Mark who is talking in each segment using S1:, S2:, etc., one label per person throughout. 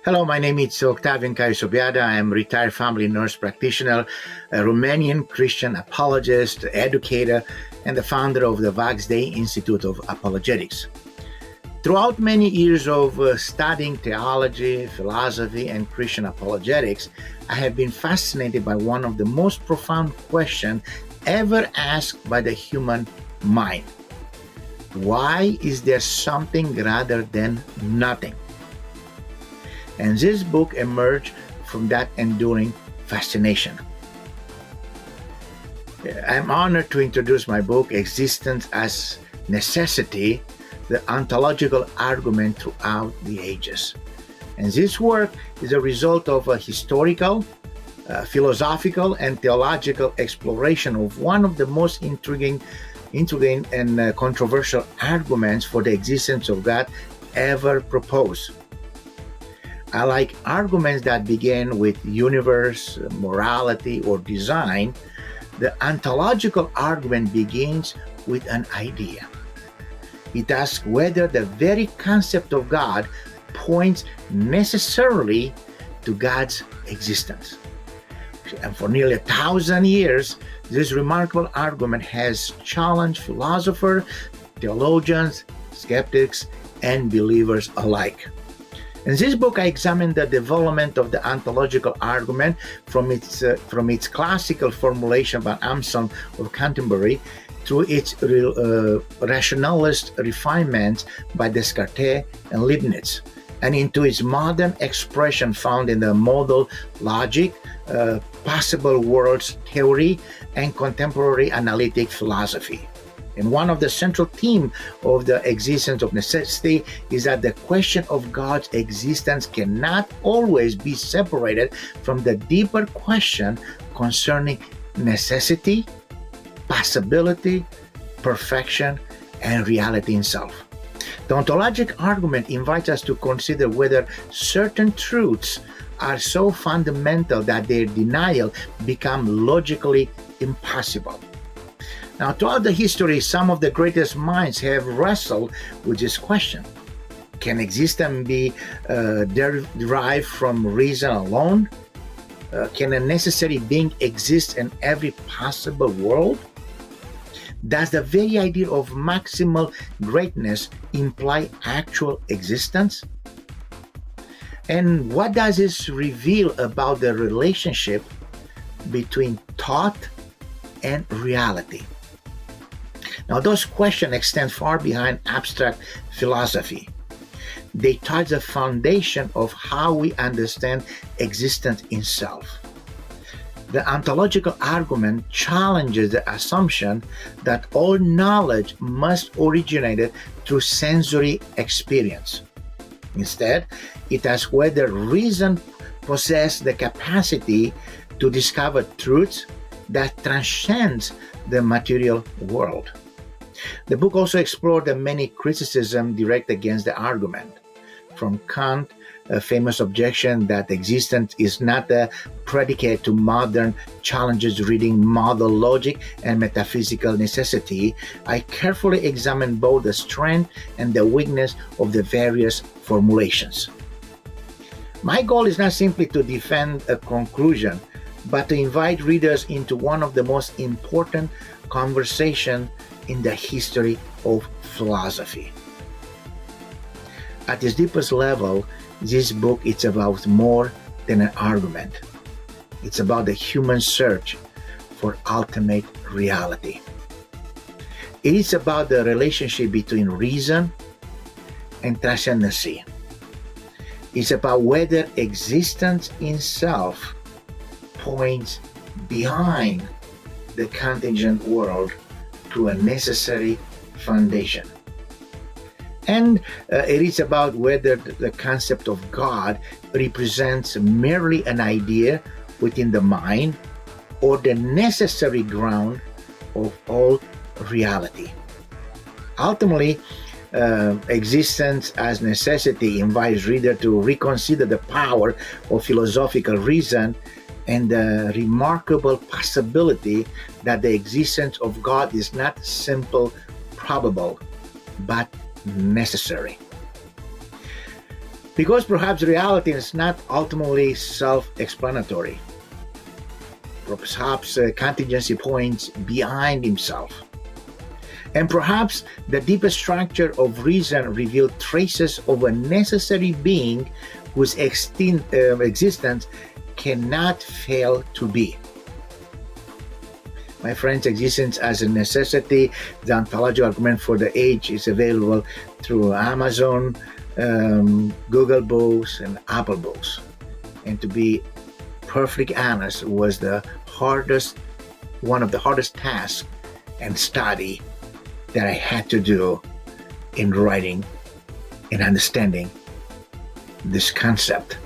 S1: Hello, my name is Octavian Caius Obeada. I am a retired family nurse practitioner, a Romanian Christian apologist, educator, and the founder of the Vax Day Institute of Apologetics. Throughout many years of studying theology, philosophy, and Christian apologetics, I have been fascinated by one of the most profound questions ever asked by the human mind. Why is there something rather than nothing? And this book emerged from that enduring fascination. I'm honored to introduce my book, Existence as Necessity, the Ontological Argument Throughout the Ages. And this work is a result of a historical, philosophical, and theological exploration of one of the most intriguing and controversial arguments for the existence of God ever proposed. I like arguments that begin with universe, morality, or design. The ontological argument begins with an idea. It asks whether the very concept of God points necessarily to God's existence. And for nearly 1,000 years, this remarkable argument has challenged philosophers, theologians, skeptics, and believers alike. In this book, I examine the development of the ontological argument from its classical formulation by Anselm of Canterbury through its rationalist refinements by Descartes and Leibniz, and into its modern expression found in the modal logic, possible worlds theory, and contemporary analytic philosophy. And one of the central themes of the existence of necessity is that the question of God's existence cannot always be separated from the deeper question concerning necessity, possibility, perfection, and reality itself. The ontological argument invites us to consider whether certain truths are so fundamental that their denial becomes logically impossible. Now, throughout the history, some of the greatest minds have wrestled with this question. Can existence be derived from reason alone? Can a necessary being exist in every possible world? Does the very idea of maximal greatness imply actual existence? And what does this reveal about the relationship between thought and reality? Now, those questions extend far behind abstract philosophy. They touch the foundation of how we understand existence itself. The ontological argument challenges the assumption that all knowledge must originate through sensory experience. Instead, it asks whether reason possesses the capacity to discover truths that transcends the material world. The book also explored the many criticisms directed against the argument. From Kant, a famous objection that existence is not a predicate to modern challenges reading modal logic and metaphysical necessity, I carefully examined both the strength and the weakness of the various formulations. My goal is not simply to defend a conclusion, but to invite readers into one of the most important conversations in the history of philosophy. At its deepest level, this book is about more than an argument. It's about the human search for ultimate reality. It is about the relationship between reason and transcendency. It's about whether existence itself points behind the contingent world to a necessary foundation. And it is about whether the concept of God represents merely an idea within the mind or the necessary ground of all reality. Ultimately, Existence as Necessity invites reader to reconsider the power of philosophical reason and the remarkable possibility that the existence of God is not simple, probable, but necessary. Because perhaps reality is not ultimately self-explanatory. Perhaps contingency points behind himself. And perhaps the deepest structure of reason revealed traces of a necessary being whose existence cannot fail to be. My friends, existence as a necessity, the ontological argument for the age, is available through Amazon, Google Books, and Apple Books. And to be perfectly honest, was one of the hardest tasks and study that I had to do in writing and understanding this concept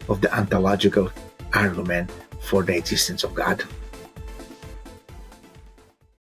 S1: of the ontological argument for the existence of God.